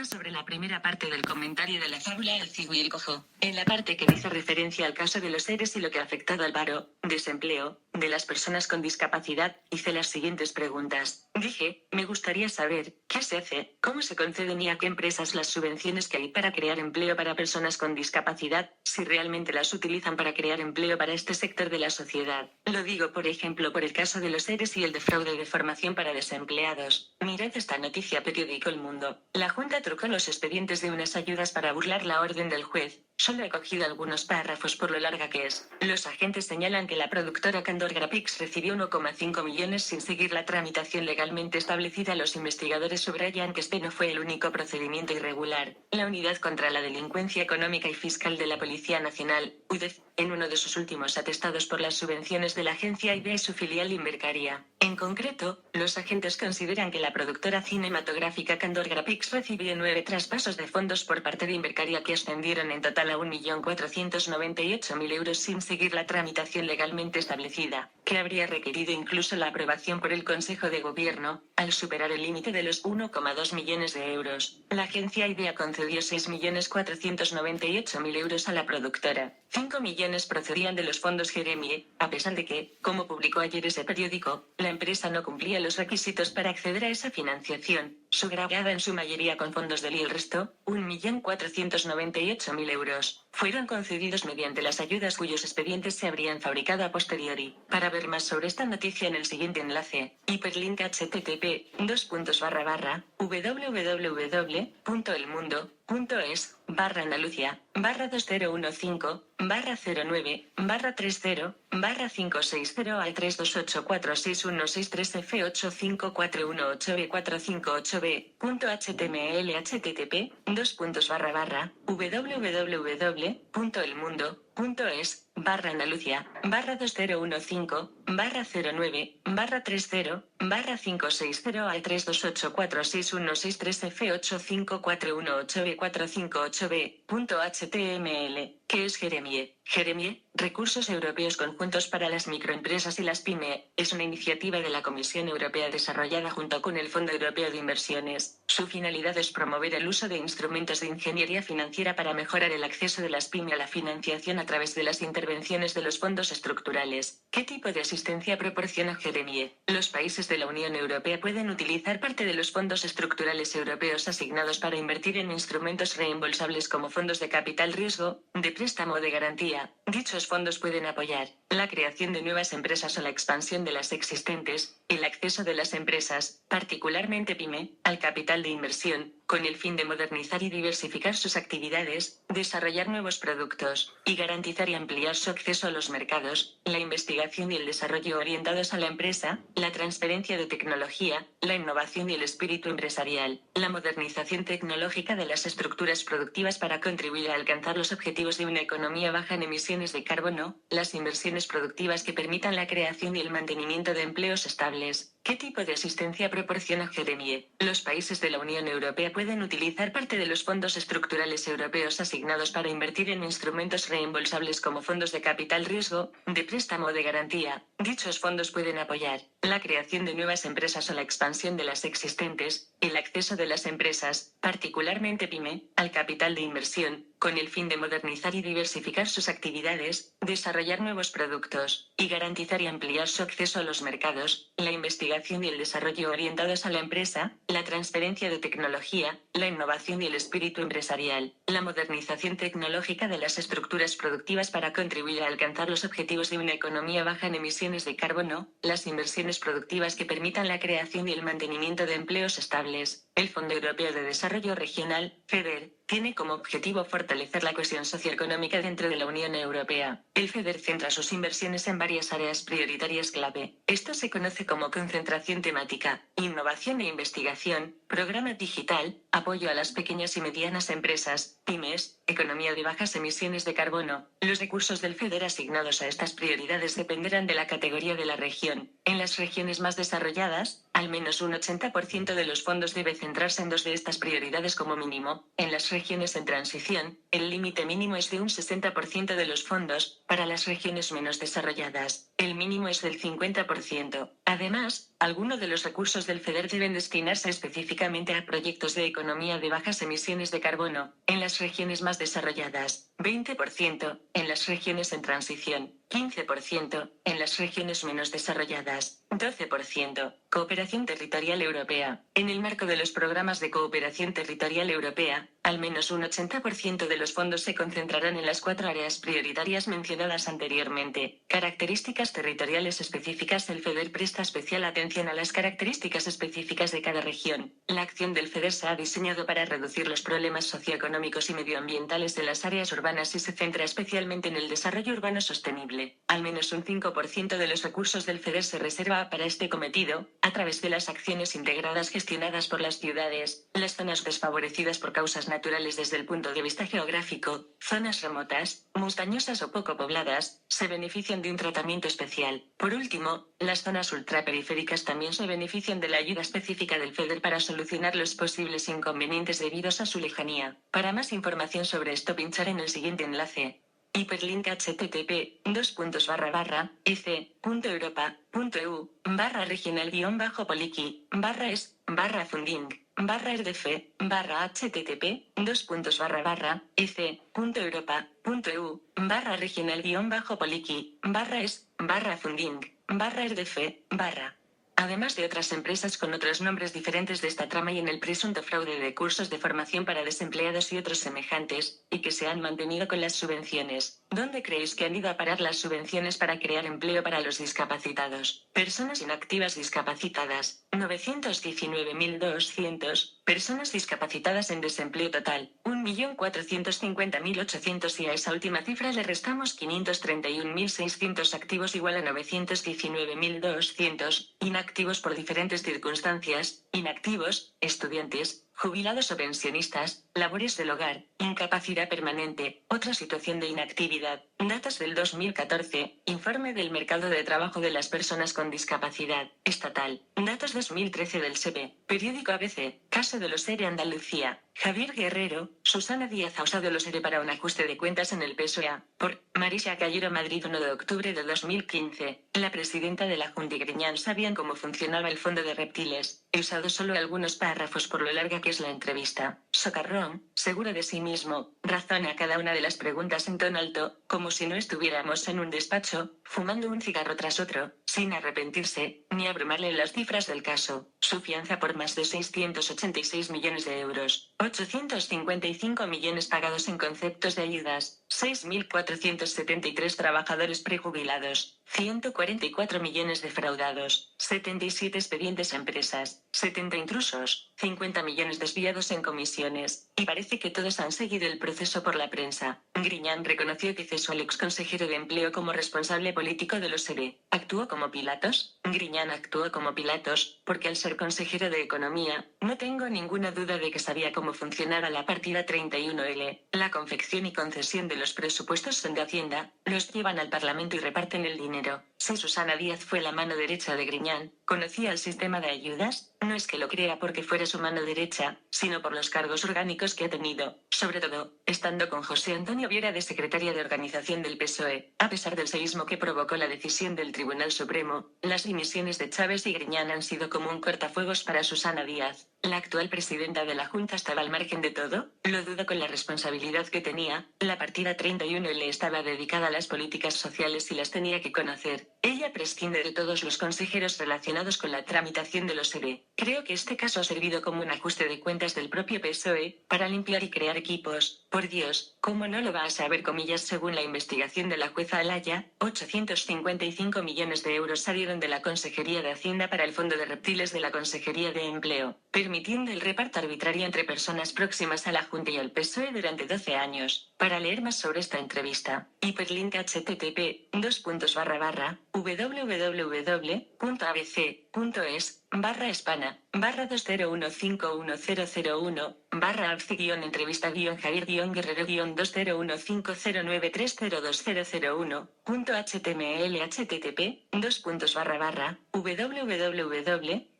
trata sobre la primera parte del comentario de la fábula El ciego y el cojo. En la parte que dice referencia al caso de los seres y lo que ha afectado al paro, desempleo, de las personas con discapacidad, hice las siguientes preguntas. Dije, me gustaría saber, ¿qué se hace? ¿Cómo se conceden y a qué empresas las subvenciones que hay para crear empleo para personas con discapacidad, si realmente las utilizan para crear empleo para este sector de la sociedad? Lo digo por ejemplo por el caso de los seres y el de fraude de formación para desempleados. Mirad esta noticia periódico El Mundo. La Junta trucó los expedientes de unas ayudas para burlar la orden del juez. Solo he cogido algunos párrafos por lo larga que es. Los agentes señalan que la productora Candor Graphics recibió 1,5 millones sin seguir la tramitación legalmente establecida. Los investigadores subrayan que este no fue el único procedimiento irregular. La Unidad contra la Delincuencia Económica y Fiscal de la Policía Nacional, UDEF, en uno de sus últimos atestados por las subvenciones de la agencia y su filial Invercaria. En concreto, los agentes consideran que la productora cinematográfica Candor Graphics recibió 9 traspasos de fondos por parte de Invercaria que ascendieron en total a 1.498.000 euros sin seguir la tramitación legalmente establecida, que habría requerido incluso la aprobación por el Consejo de Gobierno, al superar el límite de los 1,2 millones de euros. La agencia IDEA concedió 6.498.000 euros a la productora. 5 millones procedían de los fondos Jeremie, a pesar de que, como publicó ayer ese periódico, la empresa no cumplía los requisitos para acceder a esa financiación, sufragada en su mayoría con fondos del y el resto, 1.498.000 euros, fueron concedidos mediante las ayudas cuyos expedientes se habrían fabricado a posteriori. Para ver más sobre esta noticia en el siguiente enlace, hiperlink http://www.elmundo.es/barra-015/009/3084616385418b45hb.html. ¿Qué es Jeremie? Jeremie, Recursos Europeos Conjuntos para las Microempresas y las PYME, es una iniciativa de la Comisión Europea desarrollada junto con el Fondo Europeo de Inversiones. Su finalidad es promover el uso de instrumentos de ingeniería financiera para mejorar el acceso de las PYME a la financiación a través de las intervenciones de los fondos estructurales. ¿Qué tipo de asistencia proporciona Jeremie? Los países de la Unión Europea pueden utilizar parte de los fondos estructurales europeos asignados para invertir en instrumentos reembolsables como fondos de capital riesgo, de préstamo o de garantía. Dichos fondos pueden apoyar la creación de nuevas empresas o la expansión de las existentes, el acceso de las empresas, particularmente PYME, al capital de inversión, con el fin de modernizar y diversificar sus actividades, desarrollar nuevos productos, y garantizar y ampliar su acceso a los mercados, la investigación y el desarrollo orientados a la empresa, la transferencia de tecnología, la innovación y el espíritu empresarial, la modernización tecnológica de las estructuras productivas para contribuir a alcanzar los objetivos de una economía baja en emisiones de carbono, las inversiones productivas que permitan la creación y el mantenimiento de empleos estables. ¿Qué tipo de asistencia proporciona Jeremie? Los países de la Unión Europea pueden utilizar parte de los fondos estructurales europeos asignados para invertir en instrumentos reembolsables como fondos de capital riesgo, de préstamo o de garantía. Dichos fondos pueden apoyar la creación de nuevas empresas o la expansión de las existentes, el acceso de las empresas, particularmente PYME, al capital de inversión, con el fin de modernizar y diversificar sus actividades, desarrollar nuevos productos, y garantizar y ampliar su acceso a los mercados, la investigación y el desarrollo orientados a la empresa, la transferencia de tecnología, la innovación y el espíritu empresarial, la modernización tecnológica de las estructuras productivas para contribuir a alcanzar los objetivos de una economía baja en emisiones de carbono, las inversiones productivas que permitan la creación y el mantenimiento de empleos estables. El Fondo Europeo de Desarrollo Regional, FEDER, tiene como objetivo fortalecer la cohesión socioeconómica dentro de la Unión Europea. El FEDER centra sus inversiones en varias áreas prioritarias clave. Esto se conoce como concentración temática, innovación e investigación, programa digital, apoyo a las pequeñas y medianas empresas, pymes, economía de bajas emisiones de carbono. Los recursos del FEDER asignados a estas prioridades dependerán de la categoría de la región. En las regiones más desarrolladas, Al menos un 80% de los fondos debe centrarse en dos de estas prioridades como mínimo. En las regiones en transición, el límite mínimo es de un 60% de los fondos. Para las regiones menos desarrolladas, el mínimo es del 50%. Además, algunos de los recursos del FEDER deben destinarse específicamente a proyectos de economía de bajas emisiones de carbono. En las regiones más desarrolladas, 20%. En las regiones en transición, 15%. En las regiones menos desarrolladas, 12%. Cooperación territorial europea. En el marco de los programas de cooperación territorial europea, al menos un 80% de los fondos se concentrarán en las 4 áreas prioritarias mencionadas anteriormente. Características territoriales específicas. El FEDER presta especial atención a las características específicas de cada región. La acción del FEDER se ha diseñado para reducir los problemas socioeconómicos y medioambientales de las áreas urbanas y se centra especialmente en el desarrollo urbano sostenible. Al menos un 5% de los recursos del FEDER se reserva para este cometido, a través de las acciones integradas gestionadas por las ciudades. Las zonas desfavorecidas por causas naturales desde el punto de vista geográfico, zonas remotas, montañosas o poco pobladas, se benefician de un tratamiento especial. Por último, las zonas ultraperiféricas también se benefician de la ayuda específica del FEDER para solucionar los posibles inconvenientes debidos a su lejanía. Para más información sobre esto, pinchar en el siguiente enlace. Hiperlink http://ec.europa.eu/ec.ec/funding/es/funding/es/funding. Además de otras empresas con otros nombres diferentes de esta trama y en el presunto fraude de cursos de formación para desempleados y otros semejantes, y que se han mantenido con las subvenciones. ¿Dónde creéis que han ido a parar las subvenciones para crear empleo para los discapacitados? Personas inactivas discapacitadas, 919.200. Personas discapacitadas en desempleo total, 1.450.800 y a esa última cifra le restamos 531.600 activos igual a 919.200, inactivos por diferentes circunstancias, inactivos, estudiantes, jubilados o pensionistas, labores del hogar, incapacidad permanente, otra situación de inactividad. Datos del 2014, Informe del Mercado de Trabajo de las Personas con Discapacidad, Estatal. Datos 2013 del SEBE, Periódico ABC, Caso de los ERE Andalucía. Javier Guerrero, Susana Díaz ha usado los ERE para un ajuste de cuentas en el PSOE. Por Marisa Callero, Madrid, 1 de octubre de 2015. La presidenta de la Junta y Griñán sabían cómo funcionaba el fondo de reptiles. He usado solo algunos párrafos por lo larga que es la entrevista. Socarrón, seguro de sí mismo, razona cada una de las preguntas en tono alto, como si no estuviéramos en un despacho, fumando un cigarro tras otro, sin arrepentirse, ni abrumarle las cifras del caso. Su fianza por más de 686 millones de euros, 855 millones pagados en conceptos de ayudas, 6.473 trabajadores prejubilados, 144 millones defraudados, 77 expedientes a empresas, 70 intrusos, 50 millones desviados en comisiones, y parece que todos han seguido el proceso por la prensa. Griñán reconoció que cesó al exconsejero de Empleo como responsable político de los ERE. ¿Actuó como Pilatos? Griñán actuó como Pilatos, porque al ser consejero de Economía, no tengo ninguna duda de que sabía cómo funcionaba la partida 31L. La confección y concesión de los presupuestos son de Hacienda, los llevan al Parlamento y reparten el dinero. Si Susana Díaz fue la mano derecha de Griñán, ¿conocía el sistema de ayudas? No es que lo crea porque fuera su mano derecha, sino por los cargos orgánicos que ha tenido, sobre todo, estando con José Antonio Viera de secretaria de organización del PSOE. A pesar del seísmo que provocó la decisión del Tribunal Supremo, las dimisiones de Chávez y Griñán han sido como un cortafuegos para Susana Díaz. ¿La actual presidenta de la Junta estaba al margen de todo? Lo dudo con la responsabilidad que tenía. La partida 31 le estaba dedicada a las políticas sociales y las tenía que conocer. Ella prescinde de todos los consejeros relacionados con la tramitación de los ERE. Creo que este caso ha servido como un ajuste de cuentas del propio PSOE, para limpiar y crear equipos. Por Dios, ¿cómo no lo va a saber? Comillas. Según la investigación de la jueza Alaya, 855 millones de euros salieron de la Consejería de Hacienda para el Fondo de Reptiles de la Consejería de Empleo, permitiendo el reparto arbitrario entre personas próximas a la Junta y al PSOE durante 12 años. Para leer más sobre esta entrevista, hiperlink http://www.abc.es Espana, /20151001, /Alci-Javier-Guerrero-2015093023020001, .html http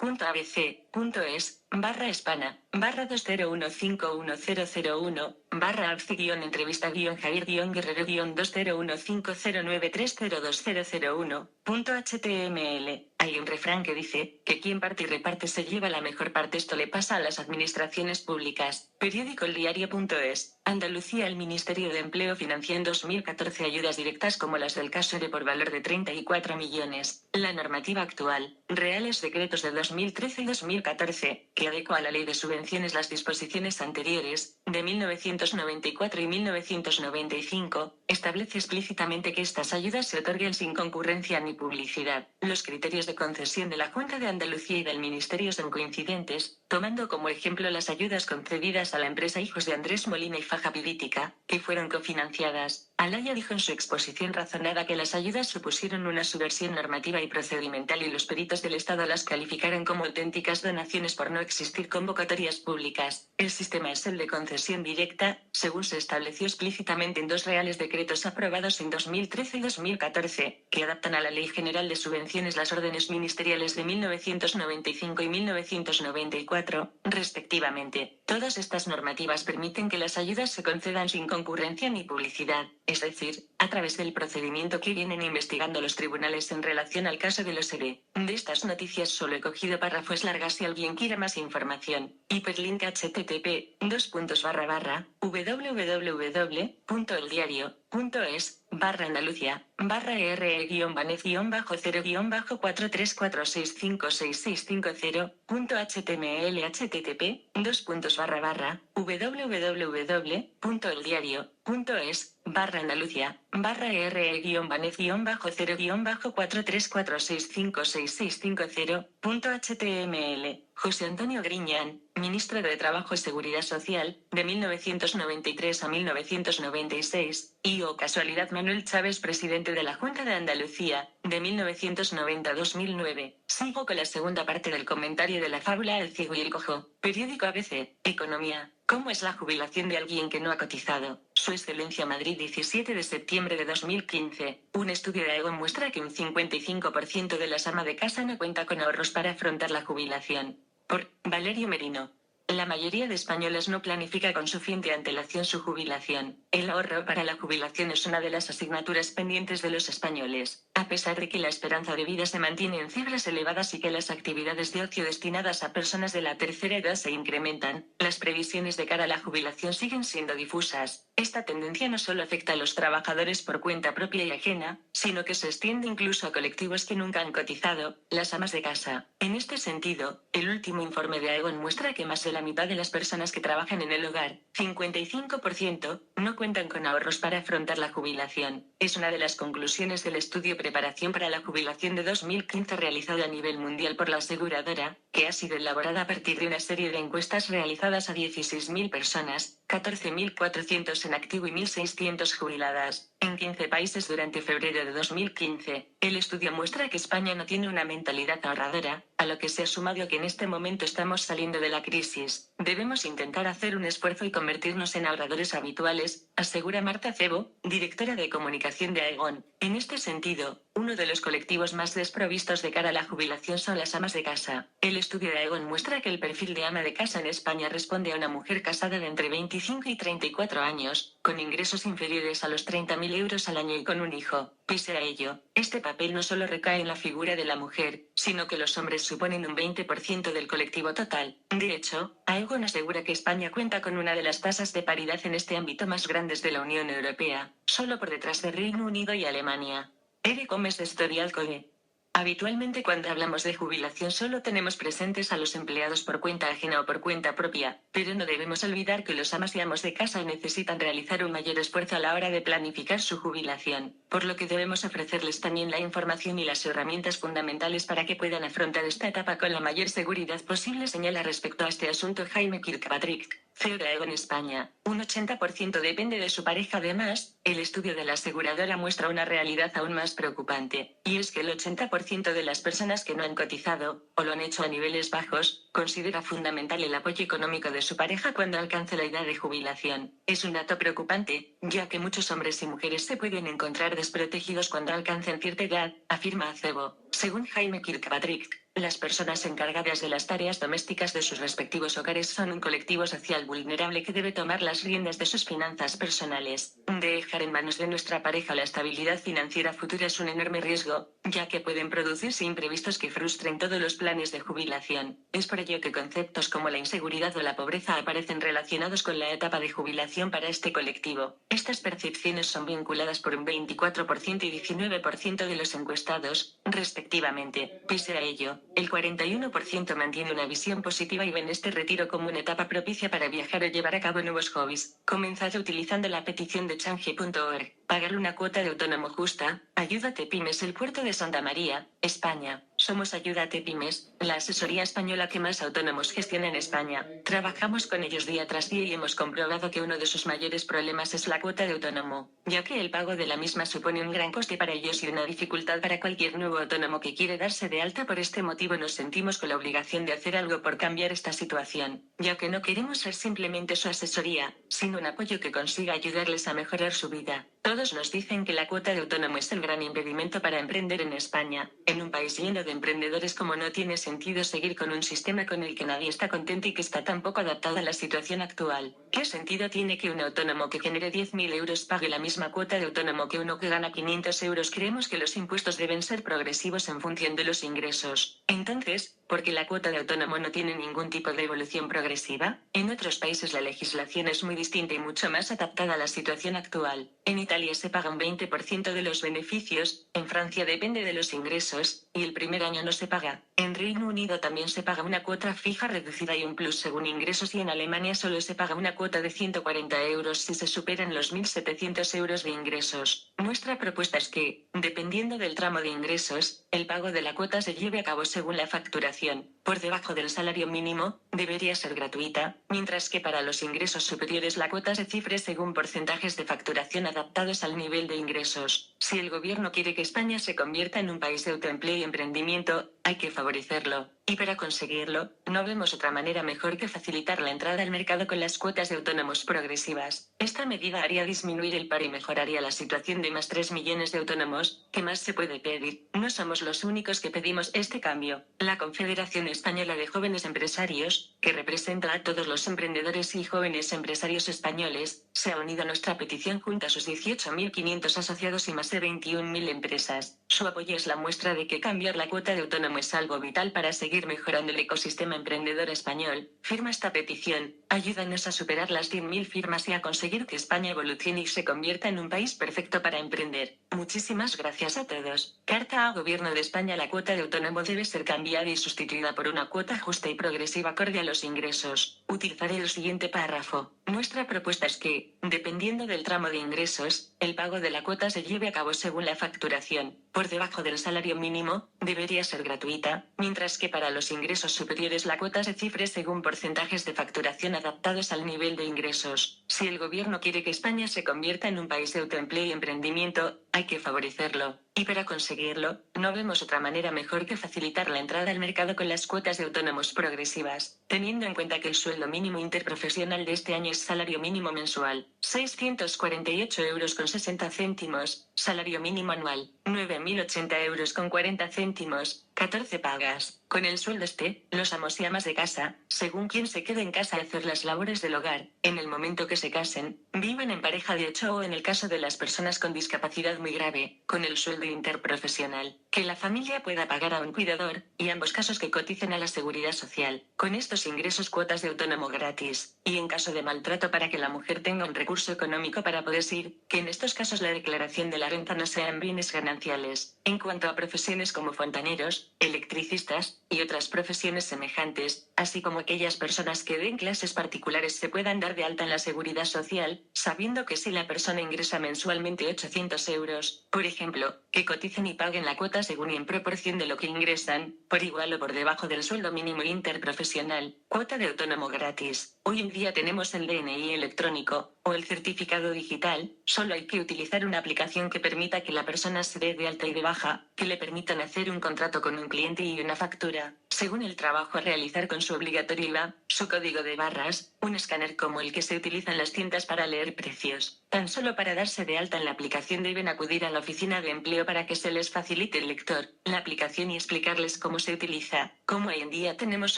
www.abc.es, /Espana, /Alci-Javier-Guerrero-2015093023020001, .html. Hay un refrán que dice, que quien parte y reparte se lleva la mejor parte. Esto le pasa a las administraciones públicas. Periódico El Diario.es. Andalucía. El Ministerio de Empleo financió en 2014 ayudas directas como las del Casere por valor de 34 millones. La normativa actual, Reales Decretos de 2013 y 2014, que adecua a la Ley de Subvenciones las disposiciones anteriores, de 1994 y 1995, establece explícitamente que estas ayudas se otorguen sin concurrencia ni publicidad. Los criterios de concesión de la Junta de Andalucía y del Ministerio son coincidentes, tomando como ejemplo las ayudas concedidas a la empresa Hijos de Andrés Molina y Faja Pirítica, que fueron cofinanciadas. Alaya dijo en su exposición razonada que las ayudas supusieron una subversión normativa y procedimental y los peritos del Estado las calificaron como auténticas donaciones por no existir convocatorias públicas. El sistema es el de concesión directa, según se estableció explícitamente en dos reales decretos aprobados en 2013 y 2014, que adaptan a la Ley General de Subvenciones las órdenes ministeriales de 1995 y 1994, respectivamente. Todas estas normativas permiten que las ayudas se concedan sin concurrencia ni publicidad, es decir, a través del procedimiento que vienen investigando los tribunales en relación al caso de los ERE. De estas noticias solo he cogido párrafos largas. Si alguien quiere más información, hiperlink http://www.eldiario.es/Andalucía /re-banez-0-434656650.html http://www.eldiario.es/Andalucía /re-banez-0-434656650.html. José Antonio Griñán, ministro de Trabajo y Seguridad Social, de 1993 a 1996, y o casualidad Manuel Chávez, presidente de la Junta de Andalucía, de 1990 a 2009. Sigo con la segunda parte del comentario de la fábula El ciego y el cojo. Periódico ABC. Economía. ¿Cómo es la jubilación de alguien que no ha cotizado? Su Excelencia Madrid, 17 de septiembre de 2015. Un estudio de Aegon muestra que un 55% de las amas de casa no cuenta con ahorros para afrontar la jubilación. Por Valerio Merino. La mayoría de españoles no planifica con suficiente antelación su jubilación. El ahorro para la jubilación es una de las asignaturas pendientes de los españoles. A pesar de que la esperanza de vida se mantiene en cifras elevadas y que las actividades de ocio destinadas a personas de la tercera edad se incrementan, las previsiones de cara a la jubilación siguen siendo difusas. Esta tendencia no solo afecta a los trabajadores por cuenta propia y ajena, sino que se extiende incluso a colectivos que nunca han cotizado, las amas de casa. En este sentido, el último informe de Aegon muestra que más de la mitad de las personas que trabajan en el hogar, 55%, no cuentan con ahorros para afrontar la jubilación. Es una de las conclusiones del estudio Preparación para la Jubilación de 2015 realizado a nivel mundial por la aseguradora, que ha sido elaborada a partir de una serie de encuestas realizadas a 16.000 personas, 14.400 en activo y 1.600 jubiladas, en 15 países durante febrero de 2015. El estudio muestra que España no tiene una mentalidad ahorradora, a lo que se ha sumado que en este momento estamos saliendo de la crisis. Debemos intentar hacer un esfuerzo y convertirnos en ahorradores habituales, asegura Marta Cebo, directora de comunicación de Aegon. En este sentido, uno de los colectivos más desprovistos de cara a la jubilación son las amas de casa. El estudio de Aegon muestra que el perfil de ama de casa en España responde a una mujer casada de entre 25 y 34 años, con ingresos inferiores a los 30.000 euros al año y con un hijo. Pese a ello, este papel no solo recae en la figura de la mujer, sino que los hombres suponen un 20% del colectivo total. De hecho, Aegon asegura que España cuenta con una de las tasas de paridad en este ámbito más grandes de la Unión Europea, solo por detrás de Reino Unido y Alemania. Ere Gómez de Historial Code. Habitualmente cuando hablamos de jubilación solo tenemos presentes a los empleados por cuenta ajena o por cuenta propia, pero no debemos olvidar que los amas y amos de casa necesitan realizar un mayor esfuerzo a la hora de planificar su jubilación, por lo que debemos ofrecerles también la información y las herramientas fundamentales para que puedan afrontar esta etapa con la mayor seguridad posible, señala respecto a este asunto Jaime Kirkpatrick. CEORAEO en España, un 80% depende de su pareja. Además, el estudio de la aseguradora muestra una realidad aún más preocupante, y es que el 80% de las personas que no han cotizado, o lo han hecho a niveles bajos, considera fundamental el apoyo económico de su pareja cuando alcance la edad de jubilación. Es un dato preocupante, ya que muchos hombres y mujeres se pueden encontrar desprotegidos cuando alcancen cierta edad, afirma Acebo. Según Jaime Kirkpatrick, las personas encargadas de las tareas domésticas de sus respectivos hogares son un colectivo social vulnerable que debe tomar las riendas de sus finanzas personales. Dejar en manos de nuestra pareja la estabilidad financiera futura es un enorme riesgo, ya que pueden producirse imprevistos que frustren todos los planes de jubilación. Es por ello que conceptos como la inseguridad o la pobreza aparecen relacionados con la etapa de jubilación para este colectivo. Estas percepciones son vinculadas por un 24% y 19% de los encuestados, respectivamente. Pese a ello, el 41% mantiene una visión positiva y ven este retiro como una etapa propicia para viajar o llevar a cabo nuevos hobbies. Comenzad utilizando la petición de change.org. Pagar una cuota de autónomo justa. Ayúdate Pymes. El puerto de Santa María, España. Somos Ayúdate Pymes, la asesoría española que más autónomos gestiona en España. Trabajamos con ellos día tras día y hemos comprobado que uno de sus mayores problemas es la cuota de autónomo, ya que el pago de la misma supone un gran coste para ellos y una dificultad para cualquier nuevo autónomo que quiere darse de alta. Por este motivo nos sentimos con la obligación de hacer algo por cambiar esta situación, ya que no queremos ser simplemente su asesoría, sino un apoyo que consiga ayudarles a mejorar su vida. Todos nos dicen que la cuota de autónomo es el gran impedimento para emprender en España. En un país lleno de emprendedores, como no tiene sentido seguir con un sistema con el que nadie está contento y que está tan poco adaptado a la situación actual. ¿Qué sentido tiene que un autónomo que genere 10.000 euros pague la misma cuota de autónomo que uno que gana 500 euros? Creemos que los impuestos deben ser progresivos en función de los ingresos. Entonces, ¿por qué la cuota de autónomo no tiene ningún tipo de evolución progresiva? En otros países la legislación es muy distinta y mucho más adaptada a la situación actual. En Italia se paga un 20% de los beneficios, en Francia depende de los ingresos, y el primer año no se paga. En Reino Unido también se paga una cuota fija reducida y un plus según ingresos, y en Alemania solo se paga una cuota de 140 euros si se superan los 1.700 euros de ingresos. Nuestra propuesta es que, dependiendo del tramo de ingresos, el pago de la cuota se lleve a cabo según la facturación. Por debajo del salario mínimo, debería ser gratuita, mientras que para los ingresos superiores la cuota se cifre según porcentajes de facturación adaptados al nivel de ingresos. Si el gobierno quiere que España se convierta en un país de autoempleo y emprendimiento, hay que favorecerlo. Y para conseguirlo, no vemos otra manera mejor que facilitar la entrada al mercado con las cuotas de autónomos progresivas. Esta medida haría disminuir el paro y mejoraría la situación de más 3 millones de autónomos. ¿Qué más se puede pedir? No somos los únicos que pedimos este cambio. La Confederación Española de Jóvenes Empresarios, que representa a todos los emprendedores y jóvenes empresarios españoles, se ha unido a nuestra petición junto a sus 18.500 asociados y más de 21.000 empresas. Su apoyo es la muestra de que cambiar la cuota de autónomo es algo vital para seguir mejorando el ecosistema emprendedor español. Firma esta petición, ayúdanos a superar las 100.000 firmas y a conseguir que España evolucione y se convierta en un país perfecto para emprender. Muchísimas gracias a todos. Carta a Gobierno de España. La cuota de autónomo debe ser cambiada y sustituida por una cuota justa y progresiva acorde a los ingresos. Utilizaré el siguiente párrafo. Nuestra propuesta es que, dependiendo del tramo de ingresos, el pago de la cuota se lleve a cabo según la facturación. Por debajo del salario mínimo, debería ser gratuita, mientras que para los ingresos superiores la cuota se cifre según porcentajes de facturación adaptados al nivel de ingresos. Si el gobierno quiere que España se convierta en un país de autoempleo y emprendimiento, hay que favorecerlo. Y para conseguirlo, no vemos otra manera mejor que facilitar la entrada al mercado con las cuotas de autónomos progresivas, teniendo en cuenta que el sueldo mínimo interprofesional de este año es salario mínimo mensual, 648 euros con 60 céntimos, salario mínimo anual, 9.080 euros con 40 céntimos, 14 pagas. Con el sueldo los amos y amas de casa, según quien se quede en casa a hacer las labores del hogar, en el momento que se casen, vivan en pareja de 8 o en el caso de las personas con discapacidad muy grave, con el sueldo interprofesional, que la familia pueda pagar a un cuidador, y ambos casos que coticen a la seguridad social. Con estos ingresos cuotas de autónomo gratis, y en caso de maltrato para que la mujer tenga un recurso económico para poderse ir, que en estos casos la declaración de la renta no sea en bienes gananciales. En cuanto a profesiones como fontaneros, electricistas, y otras profesiones semejantes, así como aquellas personas que den clases particulares se puedan dar de alta en la seguridad social, sabiendo que si la persona ingresa mensualmente 800 euros, por ejemplo, que coticen y paguen la cuota según y en proporción de lo que ingresan, por igual o por debajo del sueldo mínimo interprofesional, cuota de autónomo gratis. Hoy en día tenemos el DNI electrónico, o el certificado digital, solo hay que utilizar una aplicación que permita que la persona se dé de alta y de baja, que le permitan hacer un contrato con un cliente y una factura, según el trabajo a realizar con su obligatorio IVA, su código de barras, un escáner como el que se utiliza en las tiendas para leer precios. Tan solo para darse de alta en la aplicación deben acudir a la oficina de empleo para que se les facilite el lector, la aplicación y explicarles cómo se utiliza. Como hoy en día tenemos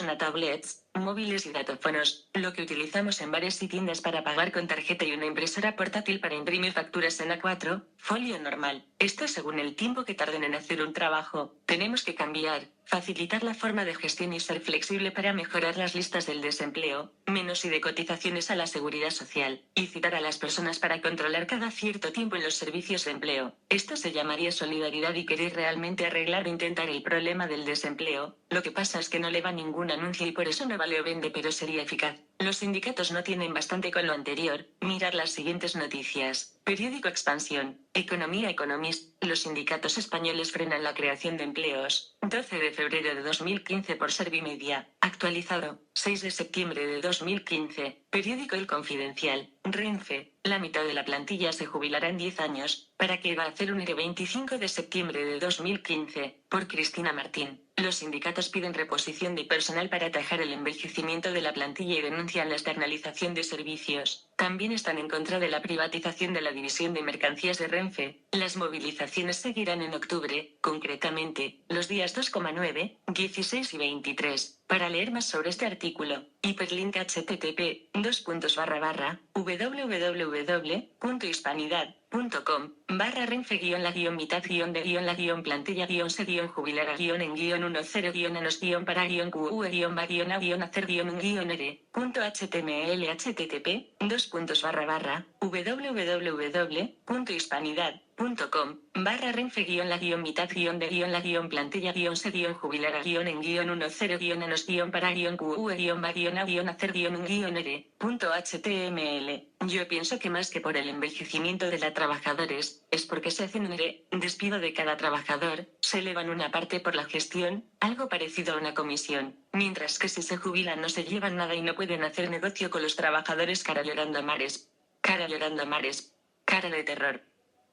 una tablets, móviles y datáfonos, lo que utilizamos en bares y tiendas para pagar con tarjeta y una impresora portátil para imprimir facturas en A4, folio normal. Esto según el tiempo que tarden en hacer un trabajo. Tenemos que cambiar, facilitar la forma de gestión y ser flexible para mejorar las listas del desempleo, menos y de cotizaciones a la seguridad social, y citar a las personas para controlar cada cierto tiempo en los servicios de empleo. Esto se llamaría solidaridad y querer realmente arreglar o intentar el problema del desempleo. Lo que pasa es que no le va ningún anuncio y por eso no vale o vende, pero sería eficaz. Los sindicatos no tienen bastante con lo anterior. Mirar las siguientes noticias. Periódico Expansión. Economía Economist. Los sindicatos españoles frenan la creación de empleos. 12 de febrero de 2015 por Servimedia. Actualizado. 6 de septiembre de 2015. Periódico El Confidencial. Renfe. La mitad de la plantilla se jubilará en 10 años. ¿Para qué va a hacer un ERE? 25 de septiembre de 2015. Por Cristina Martín. Los sindicatos piden reposición de personal para atajar el envejecimiento de la plantilla y denuncian la externalización de servicios. También están en contra de la privatización de la división de mercancías de Renfe. Las movilizaciones seguirán en octubre, concretamente, los días 2,9, 16 y 23. Para leer más sobre este artículo, hiperlink http://www.hispanidad.com/renfe-la-mitad-de-guión-la-mitad-de-guión-html. Yo pienso que más que por el envejecimiento de la trabajadores, es porque se hace un ERE, despido de cada trabajador, se elevan una parte por la gestión, algo parecido a una comisión, mientras que si se jubilan no se llevan nada y no pueden hacer negocio con los trabajadores. Cara llorando a mares. Cara llorando a mares. Cara de terror.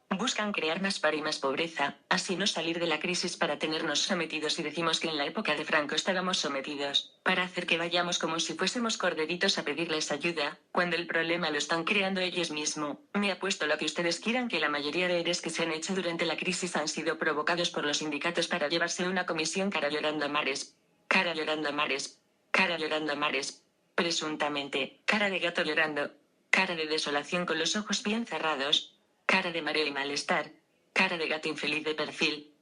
Buscan crear más paro y más pobreza, así no salir de la crisis para tenernos sometidos y decimos que en la época de Franco estábamos sometidos, para hacer que vayamos como si fuésemos corderitos a pedirles ayuda, cuando el problema lo están creando ellos mismos. Me apuesto lo que ustedes quieran que la mayoría de EREs que se han hecho durante la crisis han sido provocados por los sindicatos para llevarse una comisión. Cara llorando a mares. Cara llorando a mares. Cara llorando a mares. Presuntamente, cara de gato llorando. Cara de desolación con los ojos bien cerrados. Cara de mareo y malestar. Cara de gato infeliz de perfil.